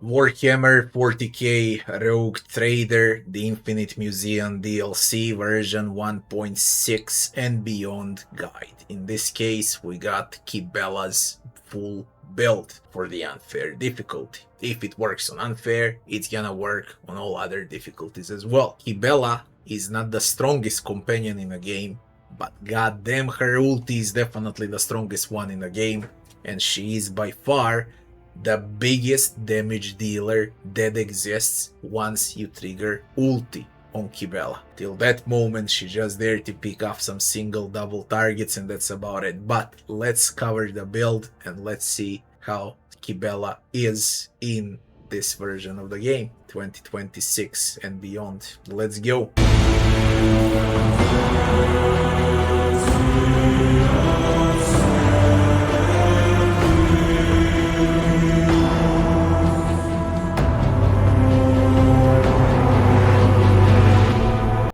Warhammer 40K Rogue Trader, the Infinite Museion DLC version 1.6 and beyond guide. In this case, we got Kibellah's full build for the unfair difficulty. If it works on unfair, it's gonna work on all other difficulties as well. Kibellah is not the strongest companion in the game, but goddamn, her ulti is definitely the strongest one in the game, and she is by far the biggest damage dealer that exists once you trigger ulti on Kibellah. Till that moment, she's just there to pick off some single double targets, and that's about it. But let's cover the build and let's see how Kibellah is in this version of the game, 2026 and beyond. Let's go.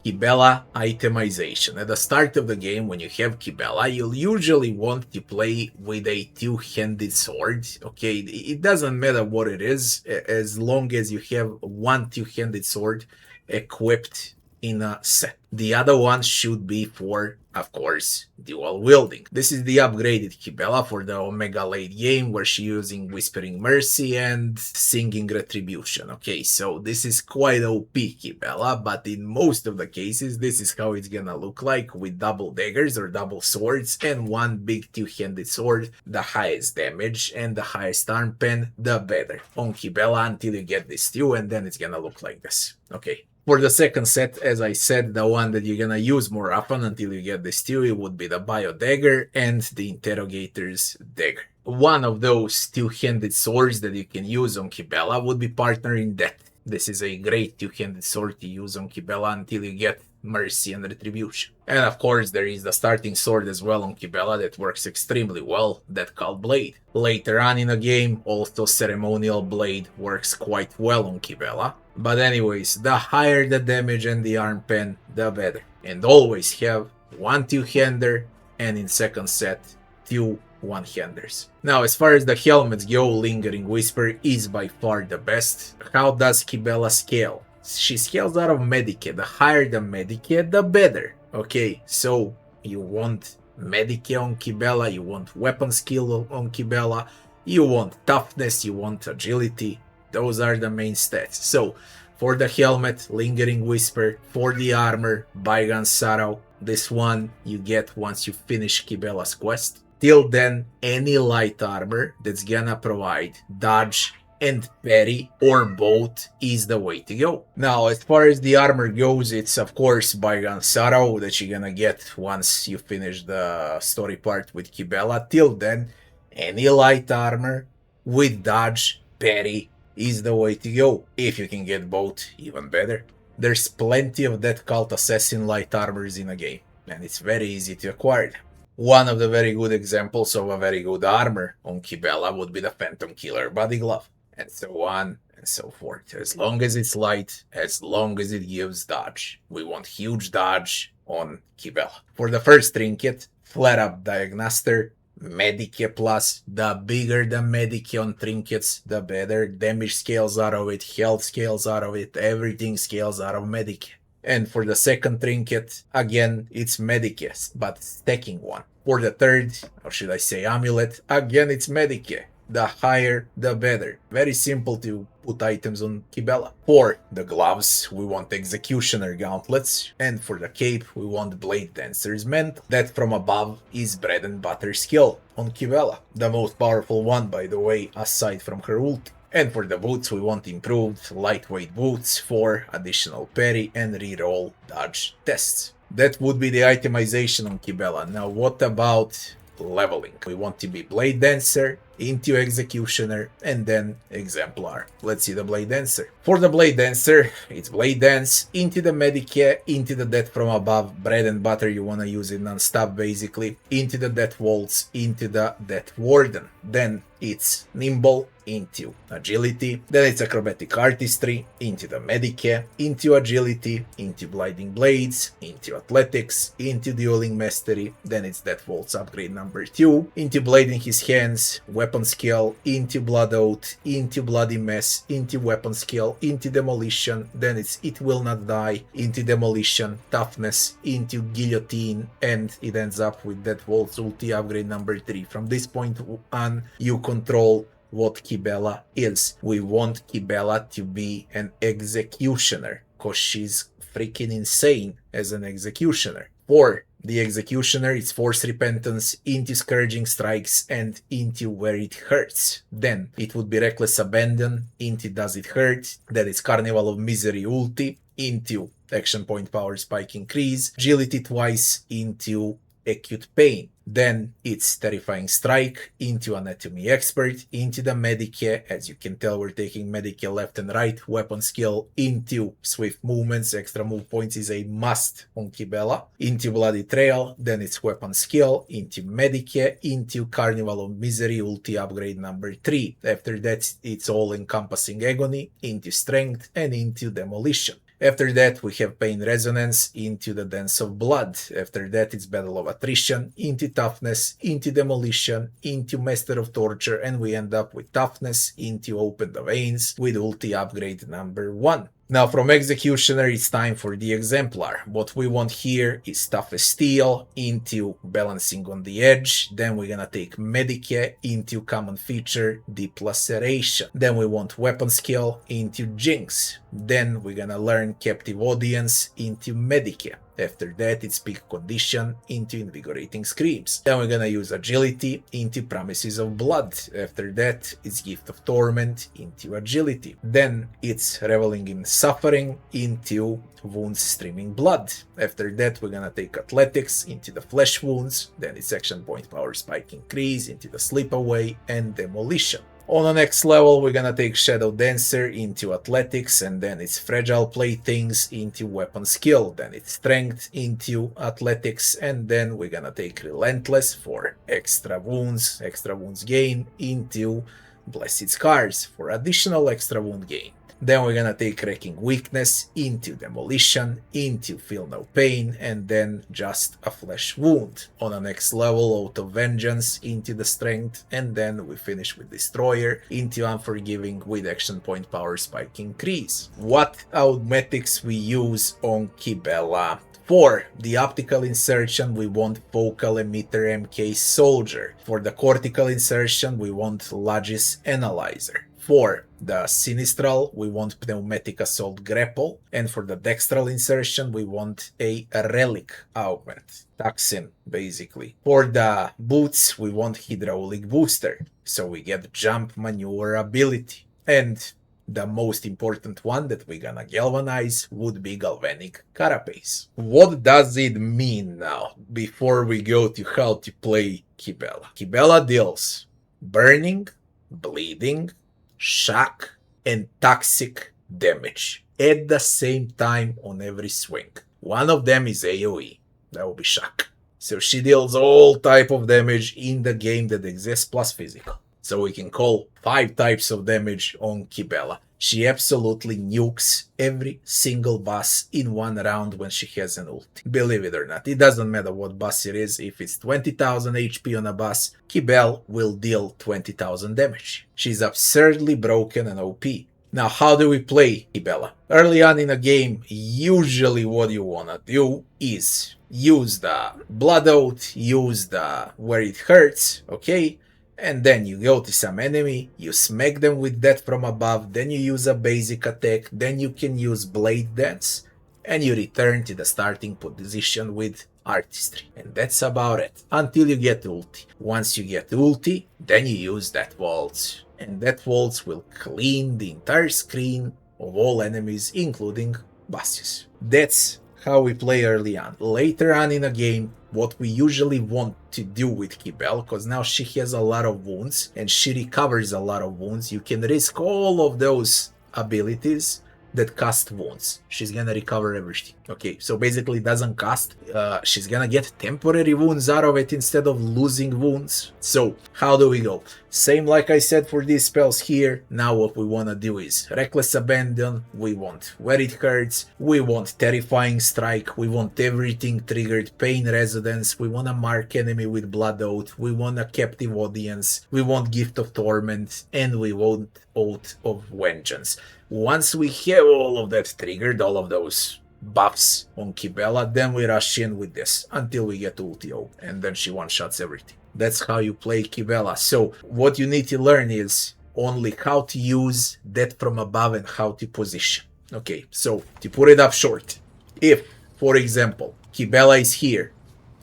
Kibellah Itemization. At the start of the game, when you have Kibellah, you'll usually want to play with a two-handed sword. Okay, it doesn't matter what it is, as long as you have one two-handed sword equipped in a set. The other one should be for, of course, dual wielding. This is the upgraded Kibellah for the Omega late game, where she's using Whispering Mercy and Singing Retribution. Okay, so this is quite OP Kibellah, but in most of the cases, this is how it's gonna look like, with double daggers or double swords and one big two-handed sword. The highest damage and the highest arm pen, the better on Kibellah until you get this two, and then it's gonna look like this. Okay. For the second set, as I said, the one that you're gonna use more often until you get this two, it would be the Bio Dagger and the Interrogator's Dagger. One of those two-handed swords that you can use on Kibellah would be Partner in Death. This is a great two-handed sword to use on Kibellah until you get Mercy and Retribution. And of course, there is the starting sword as well on Kibellah that works extremely well, that called Blade. Later on in the game, also Ceremonial Blade works quite well on Kibellah. But anyways, the higher the damage and the arm pen, the better. And always have one two-hander, and in second set, two one-handers. Now, as far as the helmets go, Lingering Whisper is by far the best. How does Kibellah scale? She scales out of Medike. The higher the Medike, the better. Okay, so you want Medike on Kibellah, you want weapon skill on Kibellah, you want toughness, you want agility. Those are the main stats. So, for the helmet, Lingering Whisper. For the armor, Bygone Sorrow. This one you get once you finish Kibellah's quest. Till then, any light armor that's gonna provide dodge and parry, or both, is the way to go. Now, as far as the armor goes, it's of course Bygone Sorrow that you're gonna get once you finish the story part with Kibellah. Till then, any light armor with dodge, parry, is the way to go. If you can get both, even better. There's plenty of that Cult Assassin light armors in the game, and it's very easy to acquire them. One of the very good examples of a very good armor on Kibellah would be the Phantom Killer Body Glove, and so on and so forth. As long as it's light, as long as it gives dodge. We want huge dodge on Kibellah. For the first trinket, Flare Up Diagnoster, Medike Plus. The bigger the Medike on trinkets, the better. Damage scales out of it, health scales out of it, everything scales out of Medike. And for the second trinket, again, it's Medike, but stacking one. For the third, or should I say amulet, again it's Medike. The higher, the better. Very simple to put items on Kibellah. For the gloves, we want Executioner gauntlets, and for the cape, we want Bladedancer's Mantle. That from above is bread and butter skill on Kibellah. The most powerful one, by the way, aside from her ult. And for the boots, we want improved lightweight boots for additional parry and reroll dodge tests. That would be the itemization on Kibellah. Now, what about leveling? We want to be Blade Dancer, into Executioner, and then Exemplar. Let's see the Blade Dancer. For the Blade Dancer, it's Blade Dance, into the Medike, into the Death from Above, bread and butter, you wanna use it non-stop basically, into the Death Waltz, into the Death Warden. Then it's Nimble, into Agility, then it's Acrobatic Artistry, into the Medike, into Agility, into Blinding Blades, into Athletics, into Dueling Mastery, then it's Death Waltz upgrade number 2, into Blade in his hands, weapon skill, into blood oath, into bloody mess, into weapon skill, into demolition, then it's it will not die, into demolition, toughness, into guillotine, and it ends up with that Waltz ulti upgrade number 3. From this point on, you control what Kibellah is. We want Kibellah to be an executioner, cause she's freaking insane as an executioner. For the executioner, it's force repentance, into scourging strikes, and into where it hurts. Then it would be reckless abandon, into does it hurt, that is carnival of misery ulti, into action point power spike increase, agility twice, into acute pain. Then it's terrifying strike, into anatomy expert, into the Medicare. As you can tell, we're taking Medicare left and right. Weapon skill, into swift movements, extra move points is a must on Kibellah, into bloody trail. Then it's weapon skill, into Medicare, into carnival of misery ulti upgrade number 3. After that, it's all encompassing agony, into strength, and into demolition. After that, we have Pain Resonance, into the Dance of Blood. After that, it's Battle of Attrition, into Toughness, into Demolition, into Master of Torture, and we end up with Toughness, into Open the Veins, with ulti upgrade number 1. Now from Executioner, it's time for the Exemplar. What we want here is Tough as Steel, into Balancing on the Edge. Then we're gonna take Medicare, into Common Feature, Deep Laceration. Then we want Weapon Skill, into Jinx. Then we're gonna learn Captive Audience, into Medicare. After that, it's Peak Condition, into Invigorating Screams. Then we're gonna use Agility, into Promises of Blood. After that, it's Gift of Torment, into Agility. Then it's Reveling in Suffering, into Wounds Streaming Blood. After that, we're gonna take Athletics, into the Flesh Wounds. Then it's Action Point Power Spike Increase, into the Slip Away, and Demolition. On the next level, we're gonna take Shadow Dancer, into Athletics, and then it's Fragile Playthings, into Weapon Skill, then it's Strength, into Athletics, and then we're gonna take Relentless for extra wounds gain, into Blessed Scars for additional extra wound gain. Then we're gonna take Wrecking Weakness, into Demolition, into Feel No Pain, and then just a Flesh Wound. On the next level, Oath of Vengeance, into the Strength, and then we finish with Destroyer, into Unforgiving with Action Point Power Spike Increase. What automatics we use on Kibellah? For the optical insertion, we want Focal Emitter MK Soldier. For the cortical insertion, we want Logis Analyzer. For the Sinistral, we want Pneumatic Assault Grapple, and for the Dextral insertion, we want a Relic Augment, Toxin, basically. For the Boots, we want Hydraulic Booster, so we get Jump Maneuverability. And the most important one that we're gonna galvanize would be Galvanic Carapace. What does it mean now, before we go to how to play Kibellah? Kibellah deals Burning, Bleeding, Shock, and Toxic damage at the same time on every swing. One of them is AoE, that will be Shock. So she deals all type of damage in the game that exists plus physical. So we can call 5 types of damage on Kibellah. She absolutely nukes every single boss in one round when she has an ulti. Believe it or not, it doesn't matter what boss it is. If it's 20,000 HP on a boss, Kibellah will deal 20,000 damage. She's absurdly broken and OP. Now, how do we play Kibellah? Early on in a game, usually what you wanna do is use the Blood Oath, use the where it hurts, okay? And then you go to some enemy, you smack them with that from above, then you use a basic attack, then you can use Blade Dance, and you return to the starting position with Artistry. And that's about it, until you get ulti. Once you get ulti, then you use that Waltz. And that Waltz will clean the entire screen of all enemies, including bosses. That's how we play early on. Later on in a game, what we usually want to do with Kibellah, because now she has a lot of wounds and she recovers a lot of wounds, you can risk all of those abilities that cost wounds. She's gonna recover everything. Okay, so basically it doesn't cost. She's gonna get temporary wounds out of it instead of losing wounds. So how do we go? Same like I said for these spells here. Now what we want to do is Reckless Abandon, we want where it hurts, we want Terrifying Strike, we want everything triggered, Pain Resonance, we want to mark enemy with Blood Oath, we want a Captive Audience, we want Gift of Torment, and we want Oath of Vengeance. Once we have all of that triggered, all of those buffs on Kibellah, then we rush in with this until we get Ultio, and then she one-shots everything. That's how you play Kibellah. So what you need to learn is only how to use that from above and how to position. Okay, so to put it up short, if, for example, Kibellah is here,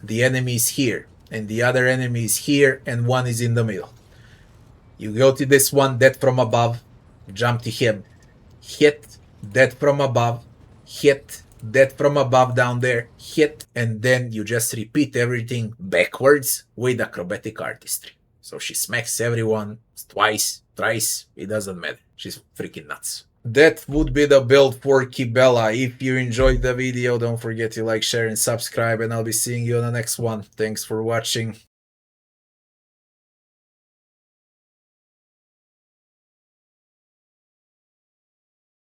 the enemy is here, and the other enemy is here, and one is in the middle. You go to this one, that from above, jump to him, hit that from above, hit that from above down there, hit, and then you just repeat everything backwards with acrobatic artistry. So she smacks everyone twice, thrice, it doesn't matter. She's freaking nuts. That would be the build for Kibellah. If you enjoyed the video, don't forget to like, share, and subscribe, and I'll be seeing you on the next one. Thanks for watching.